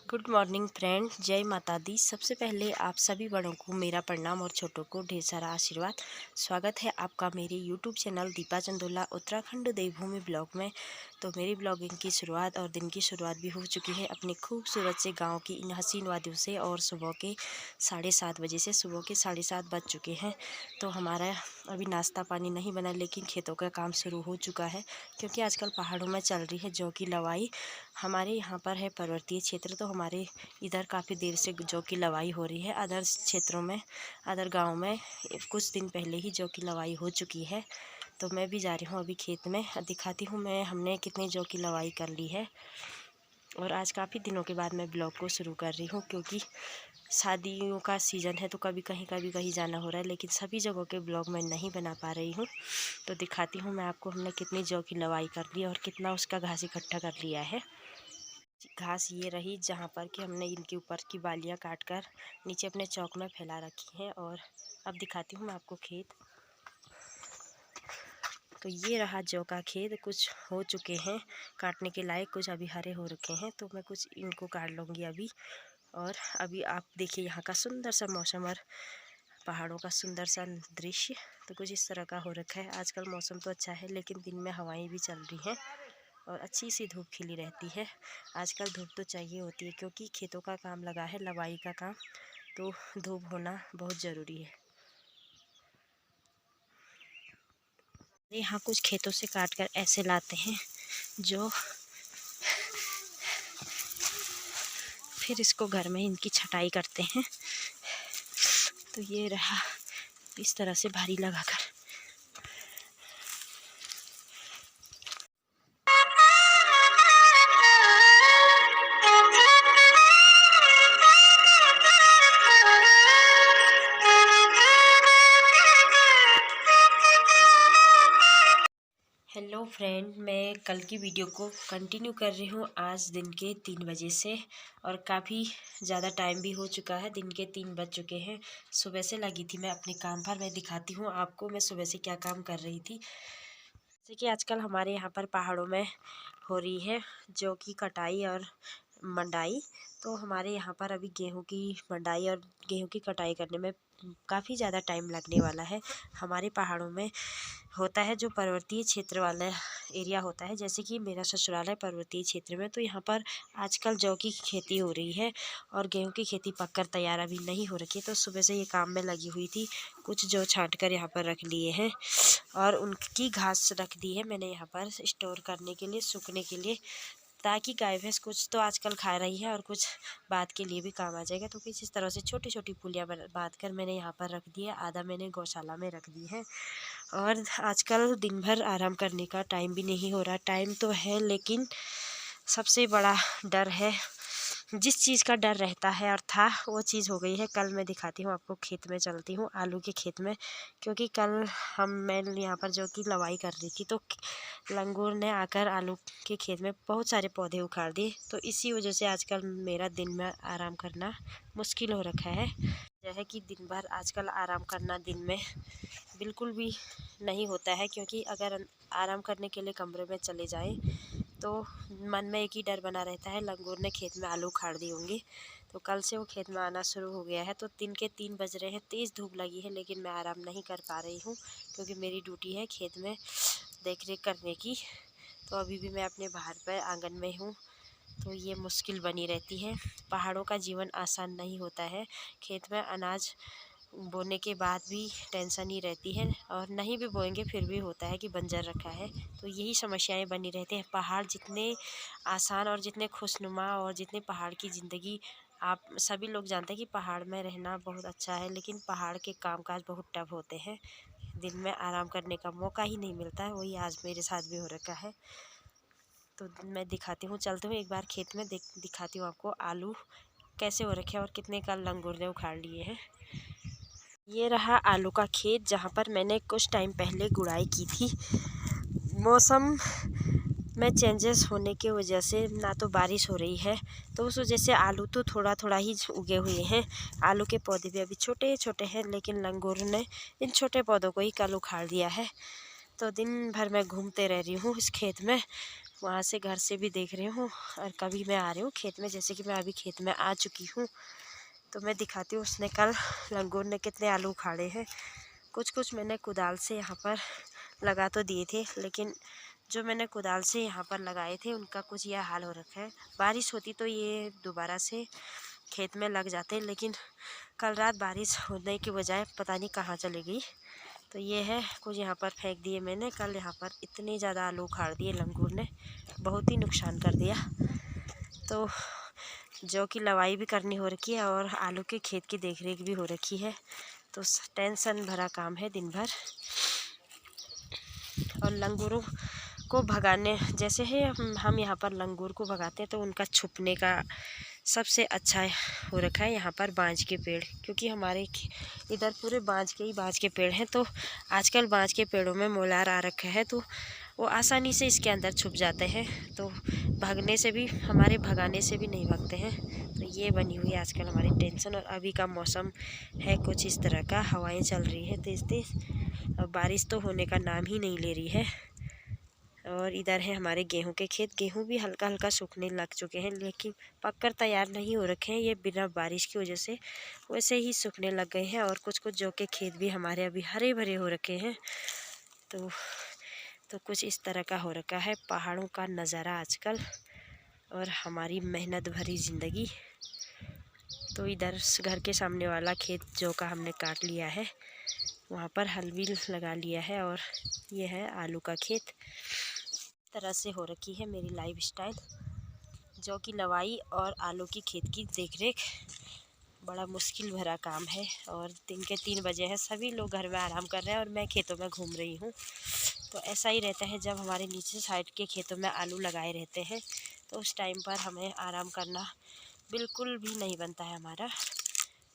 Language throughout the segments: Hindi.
गुड मॉर्निंग फ्रेंड, जय माता दी। सबसे पहले आप सभी बड़ों को मेरा प्रणाम और छोटों को ढेर सारा आशीर्वाद। स्वागत है आपका मेरे यूट्यूब चैनल दीपा चंदोला उत्तराखंड देवभूमि ब्लॉग में। तो मेरी ब्लॉगिंग की शुरुआत और दिन की शुरुआत भी हो चुकी है अपने खूबसूरत से गांव की इन हसीन वादियों से। और सुबह के 7:30 बजे से सुबह के 7:30 बज चुके हैं। तो हमारा अभी नाश्ता पानी नहीं बना, लेकिन खेतों का काम शुरू हो चुका है, क्योंकि आजकल पहाड़ों में चल रही है जौ की लवाई। हमारे यहाँ पर है पर्वतीय क्षेत्र, तो हमारे इधर काफ़ी देर से जौ की लवाई हो रही है। अदर क्षेत्रों में, अदर गाँव में कुछ दिन पहले ही जौ की लवाई हो चुकी है। तो मैं भी जा रही हूँ अभी खेत में, दिखाती हूँ मैं हमने कितनी जौ की लवाई कर ली है। और आज काफ़ी दिनों के बाद मैं ब्लॉग को शुरू कर रही हूँ, क्योंकि शादियों का सीज़न है तो कभी कहीं जाना हो रहा है, लेकिन सभी जगहों के ब्लॉग मैं नहीं बना पा रही हूँ। तो दिखाती हूँ मैं आपको हमने कितनी जौ की लवाई कर ली और कितना उसका घास इकट्ठा कर लिया है। घास ये रही जहाँ पर कि हमने इनके ऊपर की बालियाँ काट कर नीचे अपने चौक में फैला रखी हैं। और अब दिखाती हूँ मैं आपको खेत। तो ये रहा जौ का खेत, कुछ हो चुके हैं काटने के लायक, कुछ अभी हरे हो रखे हैं, तो मैं कुछ इनको काट लूँगी अभी। और अभी आप देखिए यहाँ का सुंदर सा मौसम और पहाड़ों का सुंदर सा दृश्य तो कुछ इस तरह का हो रखा है। आजकल मौसम तो अच्छा है, लेकिन दिन में हवाएं भी चल रही हैं और अच्छी सी धूप खिली रहती है। आजकल धूप तो चाहिए होती है, क्योंकि खेतों का काम लगा है, लवाई का काम, तो धूप होना बहुत ज़रूरी है। यहाँ कुछ खेतों से काट कर ऐसे लाते हैं जो फिर इसको घर में इनकी छटाई करते हैं। तो ये रहा इस तरह से भारी लगाकर। हेलो फ्रेंड, मैं कल की वीडियो को कंटिन्यू कर रही हूँ आज दिन के 3 बजे से। और काफ़ी ज़्यादा टाइम भी हो चुका है, दिन के 3 बज चुके हैं। सुबह से लगी थी मैं अपने काम पर। मैं दिखाती हूँ आपको मैं सुबह से क्या काम कर रही थी। जैसे कि आजकल हमारे यहाँ पर पहाड़ों में हो रही है जौ की कटाई और मंडाई। तो हमारे यहाँ पर अभी गेहूँ की मंडाई और गेहूँ की कटाई करने में काफ़ी ज़्यादा टाइम लगने वाला है। हमारे पहाड़ों में होता है जो पर्वतीय क्षेत्र वाला एरिया होता है, जैसे कि मेरा ससुराल है पर्वतीय क्षेत्र में, तो यहाँ पर आजकल जौ की खेती हो रही है और गेहूं की खेती पककर तैयार अभी नहीं हो रखी है। तो सुबह से ये काम में लगी हुई थी। कुछ जौ छांट कर यहाँ पर रख लिए हैं और उनकी घास रख दी है मैंने यहाँ पर स्टोर करने के लिए, सूखने के लिए, ताकि गाय भैंस कुछ तो आजकल खा रही है और कुछ बाद के लिए भी काम आ जाएगा। तो कुछ इस तरह से छोटी छोटी पुलियाँ बांध कर मैंने यहाँ पर रख दी है। आधा मैंने गौशाला में रख दी है। और आजकल दिन भर आराम करने का टाइम भी नहीं हो रहा। टाइम तो है, लेकिन सबसे बड़ा डर है, जिस चीज़ का डर रहता है और था वो चीज़ हो गई है। कल मैं दिखाती हूँ आपको, खेत में चलती हूँ आलू के खेत में, क्योंकि कल मैं यहाँ पर जो कि लवाई कर रही थी, तो लंगूर ने आकर आलू के खेत में बहुत सारे पौधे उखाड़ दिए। तो इसी वजह से आजकल मेरा दिन में आराम करना मुश्किल हो रखा है। यह है कि दिन भर आजकल आराम करना दिन में बिल्कुल भी नहीं होता है, क्योंकि अगर आराम करने के लिए कमरे में चले जाएं तो मन में एक ही डर बना रहता है, लंगूर ने खेत में आलू उखाड़ दिए होंगे। तो कल से वो खेत में आना शुरू हो गया है। तो दिन के 3 बज रहे हैं, तेज़ धूप लगी है, लेकिन मैं आराम नहीं कर पा रही हूँ, क्योंकि मेरी ड्यूटी है खेत में देख रेख करने की। तो अभी भी मैं अपने बाहर पर आंगन में हूँ, तो ये मुश्किल बनी रहती है। पहाड़ों का जीवन आसान नहीं होता है। खेत में अनाज बोने के बाद भी टेंशन ही रहती है, और नहीं भी बोएंगे फिर भी होता है कि बंजर रखा है। तो यही समस्याएं बनी रहती हैं। पहाड़ जितने आसान और जितने खुशनुमा और जितने पहाड़ की ज़िंदगी, आप सभी लोग जानते हैं कि पहाड़ में रहना बहुत अच्छा है, लेकिन पहाड़ के कामकाज बहुत टफ होते हैं। दिन में आराम करने का मौका ही नहीं मिलता है। वही आज मेरे साथ भी हो रखा है। तो मैं दिखाती हूँ, चलते हुए एक बार खेत में दिखाती हूँ आपको आलू कैसे हो रखे हैं और कितने का लंगूर ने उखाड़ लिए हैं। ये रहा आलू का खेत, जहाँ पर मैंने कुछ टाइम पहले गुड़ाई की थी। मौसम में चेंजेस होने की वजह से ना तो बारिश हो रही है, तो उस वजह से आलू तो थोड़ा थोड़ा ही उगे हुए हैं। आलू के पौधे भी अभी छोटे छोटे हैं, लेकिन लंगूर ने इन छोटे पौधों को ही कल उखाड़ दिया है। तो दिन भर मैं घूमते रह रही हूँ इस खेत में, वहाँ से घर से भी देख रही हूँ और कभी मैं आ रही हूँ खेत में, जैसे कि मैं अभी खेत में आ चुकी हूँ। तो मैं दिखाती हूँ उसने कल लंगूर ने कितने आलू उखाड़े हैं। कुछ कुछ मैंने कुदाल से यहाँ पर लगा तो दिए थे, लेकिन जो मैंने कुदाल से यहाँ पर लगाए थे उनका कुछ यह हाल हो रखा है। बारिश होती तो ये दोबारा से खेत में लग जाते, लेकिन कल रात बारिश होने की बजाय पता नहीं कहाँ चली गई। तो ये है, कुछ यहाँ पर फेंक दिए मैंने। कल यहाँ पर इतने ज़्यादा आलू उखाड़ दिए लंगूर ने, बहुत ही नुकसान कर दिया। तो जो कि लवाई भी करनी हो रखी है और आलू के खेत की देखरेख भी हो रखी है। तो टेंशन भरा काम है दिन भर। और लंगूरों को भगाने, जैसे ही हम यहाँ पर लंगूर को भगाते हैं तो उनका छुपने का सबसे अच्छा हो रखा है यहाँ पर बांज के पेड़, क्योंकि हमारे इधर पूरे बांज के पेड़ हैं। तो आजकल बांज के पेड़ों में मोलार आ रखा है, तो वो आसानी से इसके अंदर छुप जाते हैं। तो भागने से भी, हमारे भगाने से भी नहीं भागते हैं। तो ये बनी हुई है आजकल हमारी टेंशन। और अभी का मौसम है कुछ इस तरह का, हवाएं चल रही है तेज़ तेज़ और बारिश तो होने का नाम ही नहीं ले रही है। और इधर है हमारे गेहूं के खेत। गेहूं भी हल्का हल्का सूखने लग चुके हैं, लेकिन पककर तैयार नहीं हो रखे हैं। ये बिना बारिश की वजह से वैसे ही सूखने लग गए हैं। और कुछ कुछ जौ के खेत भी हमारे अभी हरे भरे हो रखे हैं। तो कुछ इस तरह का हो रखा है पहाड़ों का नज़ारा आजकल, और हमारी मेहनत भरी ज़िंदगी। तो इधर घर के सामने वाला खेत जौ का हमने काट लिया है, वहाँ पर हल भी लगा लिया है। और ये है आलू का खेत। तरह से हो रखी है मेरी लाइफ स्टाइल। जौ की लवाई और आलू की खेत की देखरेख बड़ा मुश्किल भरा काम है। और दिन के 3 बजे हैं, सभी लोग घर में आराम कर रहे हैं और मैं खेतों में घूम रही हूँ। तो ऐसा ही रहता है जब हमारे नीचे साइड के खेतों में आलू लगाए रहते हैं, तो उस टाइम पर हमें आराम करना बिल्कुल भी नहीं बनता है हमारा।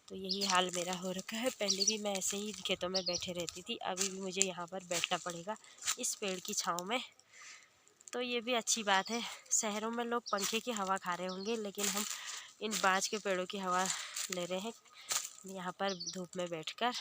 तो यही हाल मेरा हो रखा है। पहले भी मैं ऐसे ही खेतों में बैठे रहती थी, अभी भी मुझे यहाँ पर बैठना पड़ेगा इस पेड़ की छाँव में। तो ये भी अच्छी बात है। शहरों में लोग पंखे की हवा खा रहे होंगे, लेकिन हम इन बाँज के पेड़ों की हवा ले रहे हैं यहाँ पर धूप में बैठकर।